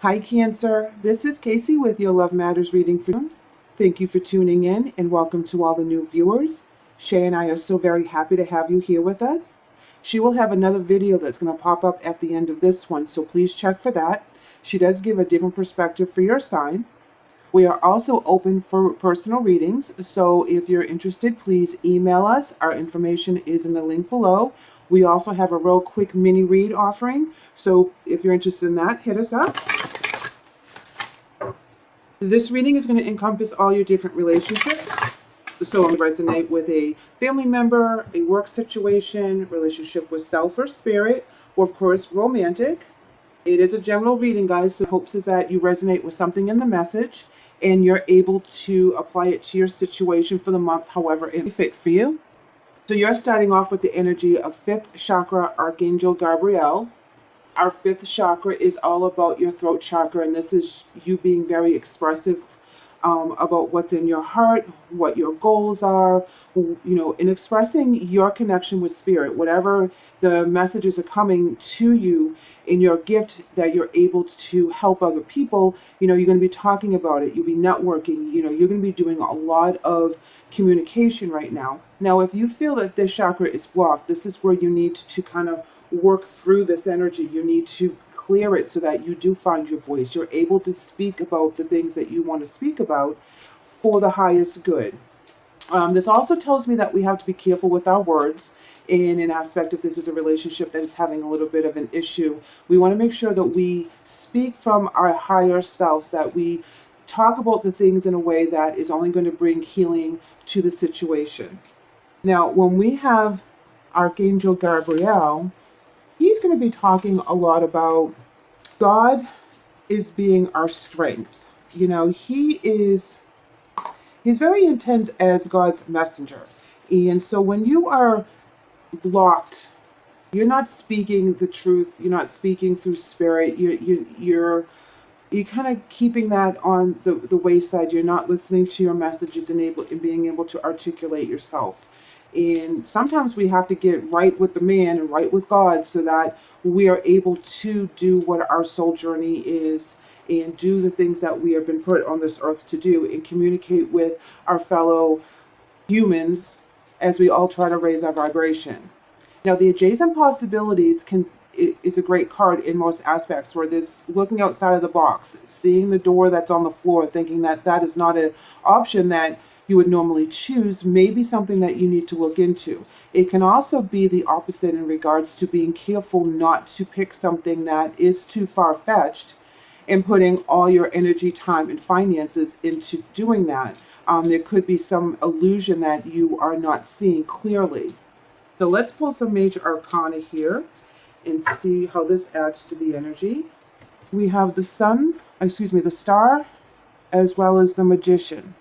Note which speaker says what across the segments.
Speaker 1: Hi Cancer, this is Casey with your Love Matters reading for you. Thank you for tuning in and welcome to all the new viewers. Shay and I are so very happy to have you here with us. She will have another video that's going to pop up at the end of this one, so please check for that. She does give a different perspective for your sign. We are also open for personal readings, so if you're interested, please email us. Our information is in the link below. We also have a real quick mini read offering, so if you're interested in that, hit us up. This reading is going to encompass all your different relationships. So it resonate with a family member, a work situation, relationship with self or spirit, or of course romantic. It is a general reading, guys, so hopes is that you resonate with something in the message and you're able to apply it to your situation for the month, however it fit for you. So you're starting off with the energy of 5th chakra, Archangel Gabriel. Our 5th chakra is all about your throat chakra, and this is you being very expressive about what's in your heart, what your goals are, in expressing your connection with spirit, whatever the messages are coming to you in your gift that you're able to help other people, you're going to be talking about it, you'll be networking, you're going to be doing a lot of communication right now. Now, if you feel that this chakra is blocked, this is where you need to kind of work through this energy. You need to clear it so that you do find your voice. You're able to speak about the things that you want to speak about for the highest good. This also tells me that we have to be careful with our words in an aspect if this is a relationship that is having a little bit of an issue. We want to make sure that we speak from our higher selves, that we talk about the things in a way that is only going to bring healing to the situation. Now, when we have Archangel Gabriel, he's going to be talking a lot about God is being our strength. He's very intense as God's messenger. And so when you are blocked, you're not speaking the truth, you're not speaking through spirit, you're kind of keeping that on the wayside. You're not listening to your messages and being able to articulate yourself. And sometimes we have to get right with the man and right with God so that we are able to do what our soul journey is and do the things that we have been put on this earth to do and communicate with our fellow humans as we all try to raise our vibration. Now, the adjacent possibilities is a great card in most aspects, where there's looking outside of the box, seeing the door that's on the floor, thinking that that is not an option that you would normally choose, may be something that you need to look into. It can also be the opposite in regards to being careful not to pick something that is too far-fetched and putting all your energy, time, and finances into doing that. There could be some illusion that you are not seeing clearly. So let's pull some major arcana here and see how this adds to the energy. We have the star, as well as the magician,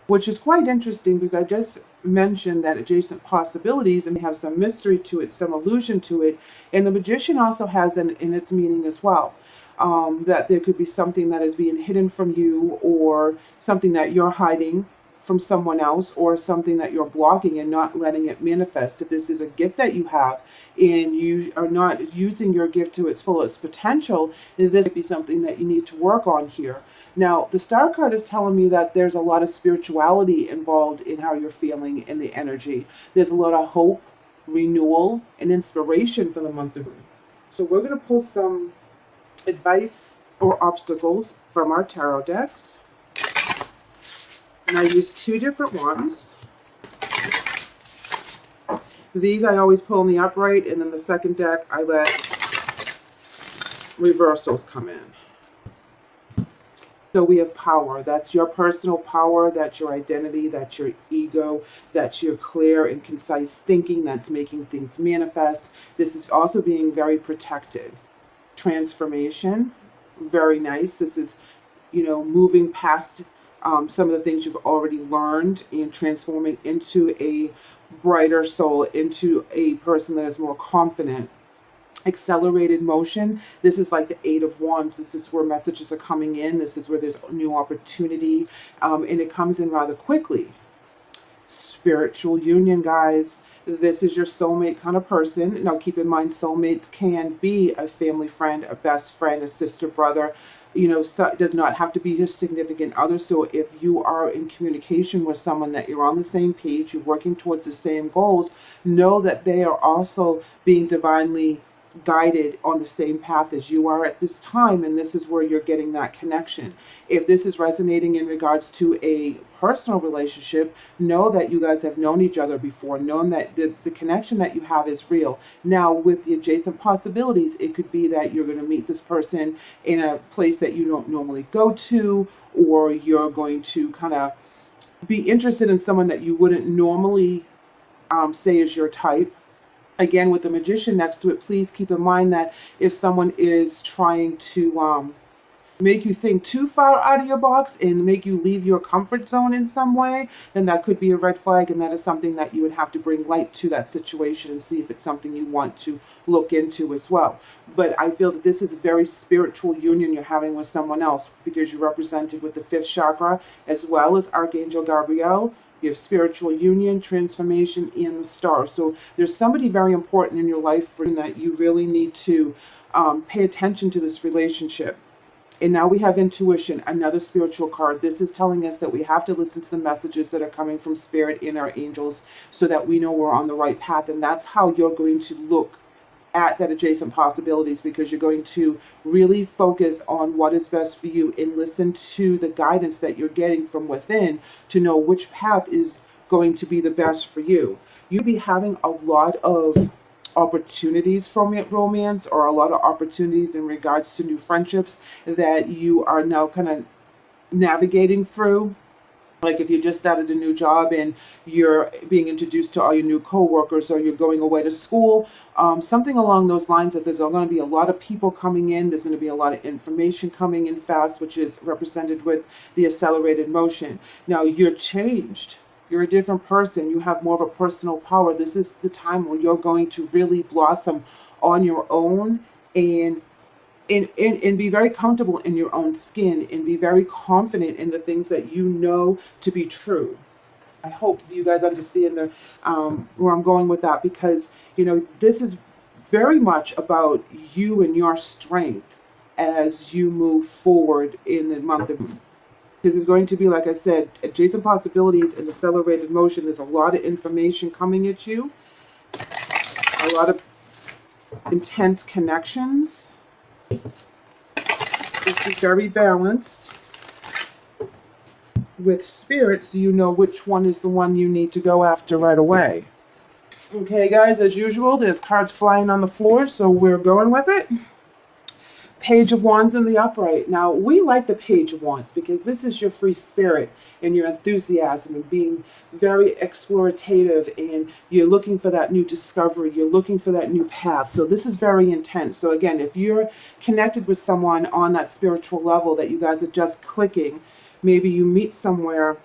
Speaker 1: which is quite interesting because I just mentioned that adjacent possibilities and have some mystery to it, some illusion to it. And the magician also has in its meaning as well, that there could be something that is being hidden from you, or something that you're hiding from someone else, or something that you're blocking and not letting it manifest. If this is a gift that you have and you are not using your gift to its fullest potential, then this might be something that you need to work on here. Now, the star card is telling me that there's a lot of spirituality involved in how you're feeling in the energy. There's a lot of hope, renewal, and inspiration for the month of June. So we're going to pull some advice or obstacles from our tarot decks. And I use 2 different ones. These I always pull in the upright, and then the second deck I let reversals come in. So we have power. That's your personal power. That's your identity. That's your ego. That's your clear and concise thinking that's making things manifest. This is also being very protected. Transformation. Very nice. This is, moving past some of the things you've already learned and transforming into a brighter soul, into a person that is more confident. Accelerated motion. This is like the 8 of Wands. This is where messages are coming in. This is where there's new opportunity, and it comes in rather quickly. Spiritual union, guys. This is your soulmate kind of person. Now, keep in mind, soulmates can be a family friend, a best friend, a sister, brother. So it does not have to be your significant other. So if you are in communication with someone that you're on the same page, you're working towards the same goals, know that they are also being divinely guided on the same path as you are at this time, and this is where you're getting that connection. If this is resonating in regards to a personal relationship, know that you guys have known each other before, known that the connection that you have is real. Now, with the adjacent possibilities, it could be that you're going to meet this person in a place that you don't normally go to, or you're going to kind of be interested in someone that you wouldn't normally say is your type. Again, with the Magician next to it, please keep in mind that if someone is trying to make you think too far out of your box and make you leave your comfort zone in some way, then that could be a red flag, and that is something that you would have to bring light to that situation and see if it's something you want to look into as well. But I feel that this is a very spiritual union you're having with someone else, because you're represented with the fifth chakra as well as Archangel Gabriel. You have spiritual union, transformation, and the star. So there's somebody very important in your life for that you really need to pay attention to this relationship. And now we have intuition, another spiritual card. This is telling us that we have to listen to the messages that are coming from spirit and our angels so that we know we're on the right path. And that's how you're going to look at that adjacent possibilities, because you're going to really focus on what is best for you and listen to the guidance that you're getting from within to know which path is going to be the best for you. You'll be having a lot of opportunities from romance, or a lot of opportunities in regards to new friendships that you are now kind of navigating through. Like if you just started a new job and you're being introduced to all your new coworkers, or you're going away to school, something along those lines, that there's going to be a lot of people coming in. There's going to be a lot of information coming in fast, which is represented with the accelerated motion. Now you're changed. You're a different person. You have more of a personal power. This is the time where you're going to really blossom on your own and be very comfortable in your own skin, and be very confident in the things that you know to be true. I hope you guys understand where I'm going with that, because this is very much about you and your strength as you move forward in the month of, because it's going to be, like I said, adjacent possibilities and accelerated motion. There's a lot of information coming at you, a lot of intense connections. This is very balanced with spirit, so you know which one is the one you need to go after right away. Okay, guys, as usual, there's cards flying on the floor, so we're going with it. Page of Wands in the upright. Now, we like the Page of Wands because this is your free spirit and your enthusiasm and being very explorative, and you're looking for that new discovery. You're looking for that new path. So this is very intense. So again, if you're connected with someone on that spiritual level that you guys are just clicking, maybe you meet somewhere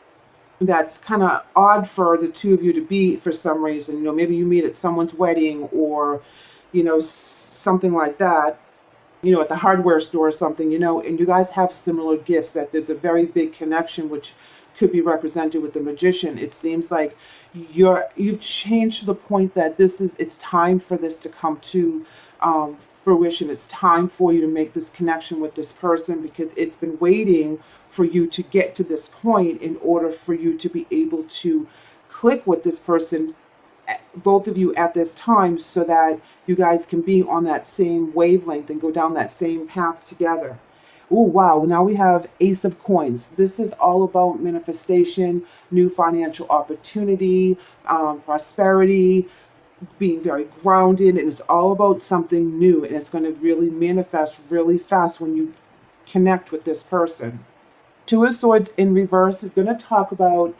Speaker 1: that's kind of odd for the two of you to be for some reason. Maybe you meet at someone's wedding, or, something like that. At the hardware store or something, and you guys have similar gifts, that there's a very big connection, which could be represented with the Magician. It seems like you've changed to the point that it's time for this to come to fruition. It's time for you to make this connection with this person, because it's been waiting for you to get to this point in order for you to be able to click with this person, both of you at this time, so that you guys can be on that same wavelength and go down that same path together. Oh, wow. Now we have Ace of Coins. This is all about manifestation, new financial opportunity, prosperity, being very grounded, and it's all about something new, and it's going to really manifest really fast when you connect with this person. Two of Swords in reverse is going to talk about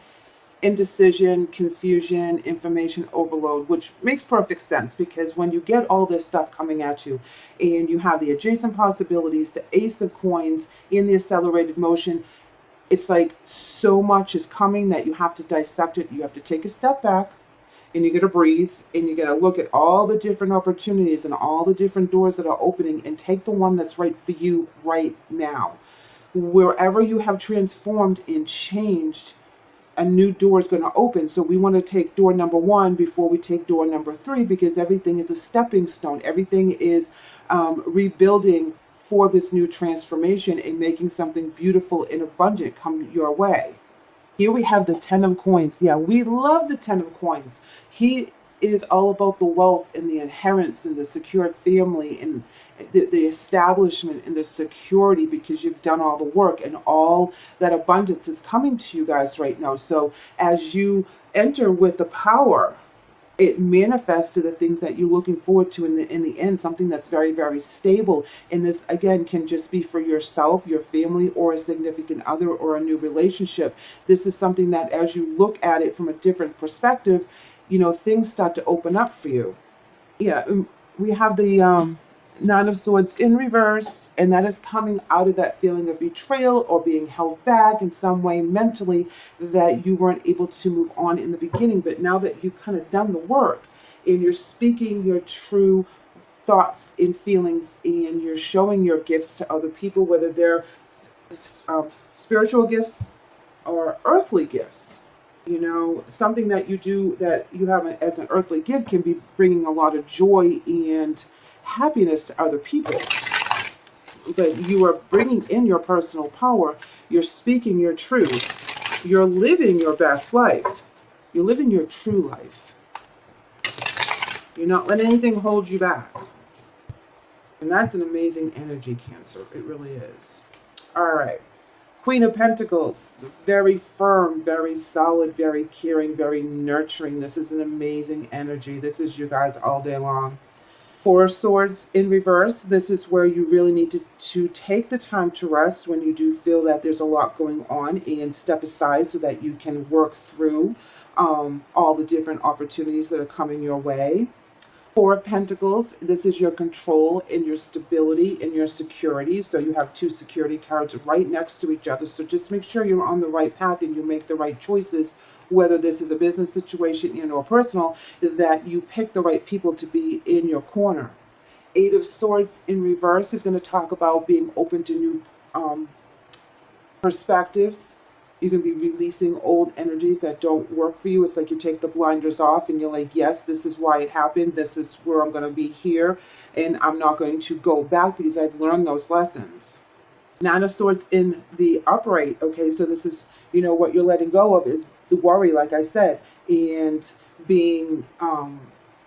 Speaker 1: indecision, confusion, information overload, which makes perfect sense, because when you get all this stuff coming at you and you have the adjacent possibilities, the Ace of Coins in the accelerated motion, it's like so much is coming that you have to dissect it. You have to take a step back, and you got to breathe, and you got to look at all the different opportunities and all the different doors that are opening, and take the one that's right for you right now. Wherever you have transformed and changed, a new door is going to open. So we want to take door number 1 before we take door number 3, because everything is a stepping stone. Everything is rebuilding for this new transformation and making something beautiful and abundant come your way. Here we have the 10 of coins. Yeah, we love the 10 of coins. He is all about the wealth and the inheritance and the secure family and the establishment and the security, because you've done all the work and all that abundance is coming to you guys right now. So as you enter with the power, it manifests to the things that you're looking forward to in the end, something that's very, very stable. And this, again, can just be for yourself, your family, or a significant other, or a new relationship. This is something that as you look at it from a different perspective, you know, things start to open up for you. Yeah, we have the Nine of Swords in reverse, and that is coming out of that feeling of betrayal or being held back in some way mentally, that you weren't able to move on in the beginning. But now that you've kind of done the work and you're speaking your true thoughts and feelings, and you're showing your gifts to other people, whether they're spiritual gifts or earthly gifts. You know, something that you do that you have as an earthly gift can be bringing a lot of joy and happiness to other people. But you are bringing in your personal power. You're speaking your truth. You're living your best life. You're living your true life. You're not letting anything hold you back. And that's an amazing energy, Cancer. It really is. All right. Queen of Pentacles, very firm, very solid, very caring, very nurturing. This is an amazing energy. This is you guys all day long. Four of Swords in reverse. This is where you really need to take the time to rest when you do feel that there's a lot going on, and step aside so that you can work through all the different opportunities that are coming your way. Four of Pentacles, this is your control and your stability and your security. So you have two security cards right next to each other. So just make sure you're on the right path and you make the right choices, whether this is a business situation or personal, that you pick the right people to be in your corner. Eight of Swords in reverse is going to talk about being open to new perspectives. You can be releasing old energies that don't work for you. It's like you take the blinders off and you're like, yes, this is why it happened. This is where I'm going to be here. And I'm not going to go back because I've learned those lessons. Nine of Swords in the upright. Okay, so this is, you know, what you're letting go of is the worry, like I said, and being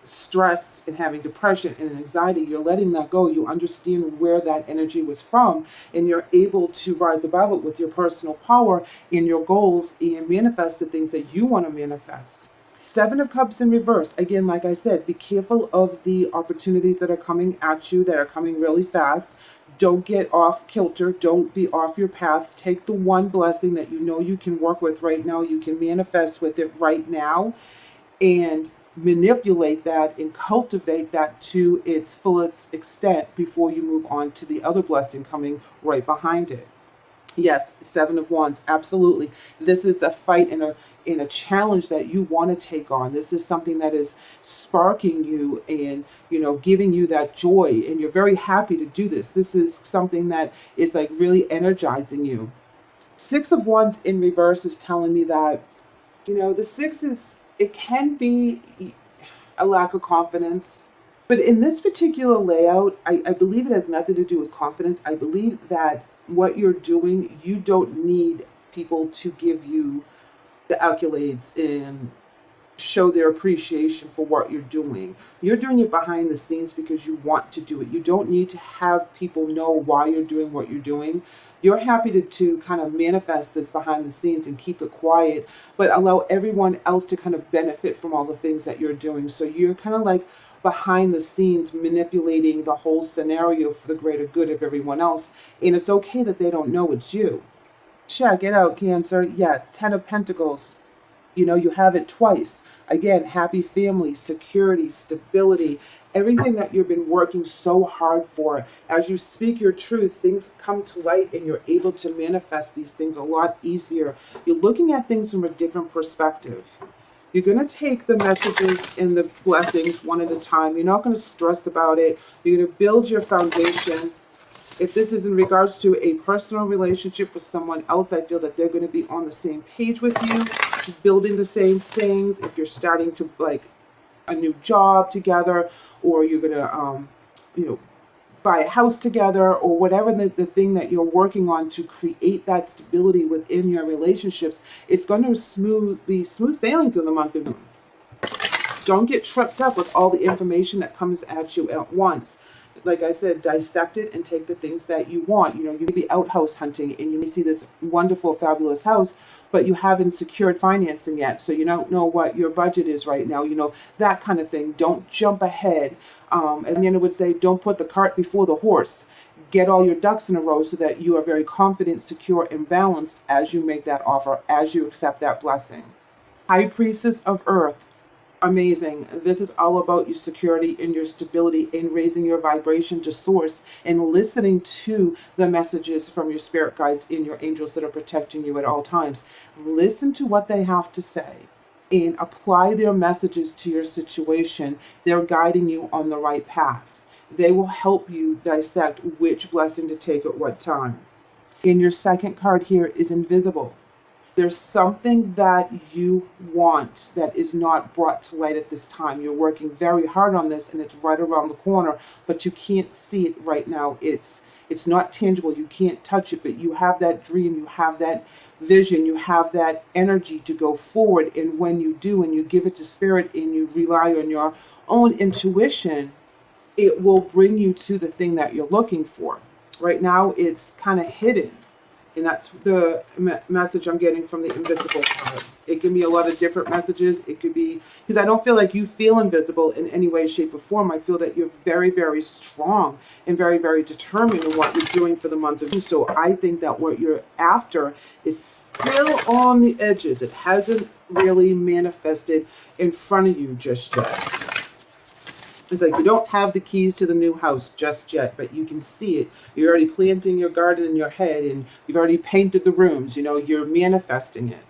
Speaker 1: stressed and having depression and anxiety. You're letting that go. You understand where that energy was from, and you're able to rise above it with your personal power and your goals, and manifest the things that you want to manifest. Seven of Cups in reverse. Again, like I said, be careful of the opportunities that are coming at you, that are coming really fast. Don't get off kilter. Don't be off your path. Take the one blessing that you know you can work with right now. You can manifest with it right now, and manipulate that and cultivate that to its fullest extent before you move on to the other blessing coming right behind it. Yes, Seven of Wands, absolutely. This is the fight in a challenge that you want to take on. This is something that is sparking you and, you know, giving you that joy, and you're very happy to do this. This is something that is like really energizing you. Six of Wands in reverse is telling me that, you know, the six is, it can be a lack of confidence. But in this particular layout, I believe it has nothing to do with confidence. I believe that what you're doing, you don't need people to give you the accolades and show their appreciation for what you're doing. You're doing it behind the scenes because you want to do it. You don't need to have people know why you're doing what you're doing. You're happy to kind of manifest this behind the scenes and keep it quiet, but allow everyone else to kind of benefit from all the things that you're doing. So you're kind of like behind the scenes manipulating the whole scenario for the greater good of everyone else. And it's okay that they don't know it's you. Check it out, Cancer. Yes, Ten of Pentacles. You know, you have it twice. Again, happy family, security, stability, everything that you've been working so hard for. As you speak your truth, things come to light and you're able to manifest these things a lot easier. You're looking at things from a different perspective. You're going to take the messages and the blessings one at a time. You're not going to stress about it. You're going to build your foundation If this is in regards to a personal relationship with someone else, I feel that they're going to be on the same page with you, building the same things. If you're starting to like a new job together, or you're going to, you know, buy a house together, or whatever the thing that you're working on to create that stability within your relationships, it's going to be smooth sailing through the month of June. Don't get tripped up with all the information that comes at you at once. Like I said, dissect it and take the things that you want. You know, you may be out house hunting and you may see this wonderful, fabulous house, but you haven't secured financing yet. So you don't know what your budget is right now, you know, that kind of thing. Don't jump ahead. As Nana would say, don't put the cart before the horse. Get all your ducks in a row so that you are very confident, secure, and balanced as you make that offer, as you accept that blessing. High Priestess of Earth. Amazing. This is all about your security and your stability in raising your vibration to source and listening to the messages from your spirit guides and your angels that are protecting you at all times. Listen to what they have to say and apply their messages to your situation. They're guiding you on the right path. They will help you dissect which blessing to take at what time. And your second card here is Invisible. There's something that you want that is not brought to light at this time. You're working very hard on this and it's right around the corner, but you can't see it right now. It's not tangible. You can't touch it, but you have that dream, you have that vision, you have that energy to go forward. And when you do, and you give it to spirit and you rely on your own intuition, it will bring you to the thing that you're looking for. Right now, it's kind of hidden. And that's the message I'm getting from the Invisible card. It can be a lot of different messages. It could be, because I don't feel like you feel invisible in any way, shape, or form. I feel that you're very, very strong and very, very determined in what you're doing for the month of June. So I think that what you're after is still on the edges. It hasn't really manifested in front of you just yet. It's like you don't have the keys to the new house just yet, but you can see it. You're already planting your garden in your head, and you've already painted the rooms. You know, you're manifesting it.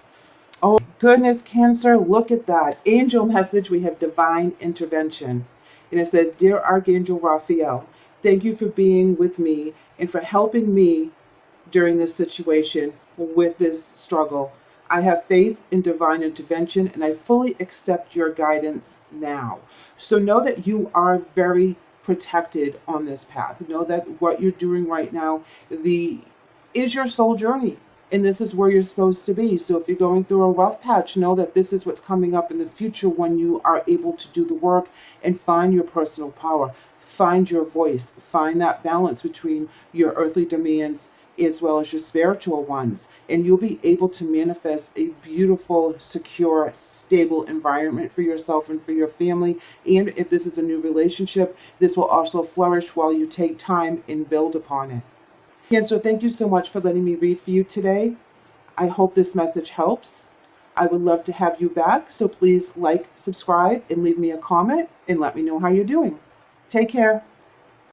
Speaker 1: Oh, goodness, Cancer, look at that. Angel message, we have divine intervention. And it says, Dear Archangel Raphael, thank you for being with me and for helping me during this situation with this struggle. I have faith in divine intervention and I fully accept your guidance now. So know that you are very protected on this path. Know that what you're doing right now is your soul journey. And this is where you're supposed to be. So if you're going through a rough patch, know that this is what's coming up in the future when you are able to do the work and find your personal power. Find your voice. Find that balance between your earthly demands as well as your spiritual ones, and you'll be able to manifest a beautiful, secure, stable environment for yourself and for your family. And if this is a new relationship, this will also flourish while you take time and build upon it. Cancer, thank you so much for letting me read for you today. I hope this message helps. I would love to have you back, so please like, subscribe, and leave me a comment and let me know how you're doing. Take care.